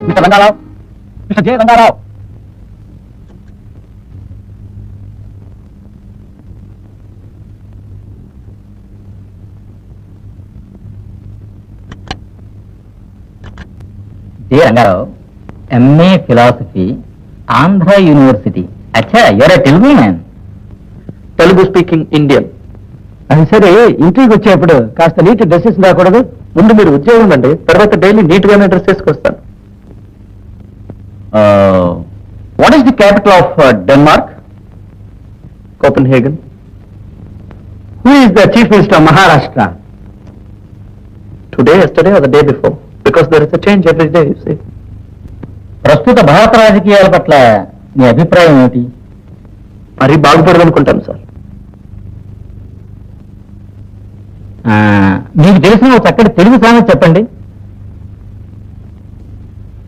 Mister Rangarao, mister J Rangarao. J Rangarao, MA philosophy, Andhra university. అచ్చా, you're a Telugu man. Telugu speaking Indian. అది సరే, ఇంటికి వచ్చేప్పుడు కాస్త నీట్ డ్రెస్సెస్ రాకూడదు? ముందు మీరు ఉద్యోగం అండి, తర్వాత డైలీ నీట్ గానే డ్రెస్ వేసుకొస్తాను. What is the capital of Denmark? Copenhagen. Who is the chief minister of Maharashtra? Today, yesterday or the day before, because there is a change every day, you see. ప్రస్తుత భారత రాజకీయాల పట్ల మీ అభిప్రాయం ఏమిటి? మరీ బాగుపడదనుకుంటాను sir. మీకు తెలిసిన ఒక చక్కటి తెలుగు సామెత చెప్పండి.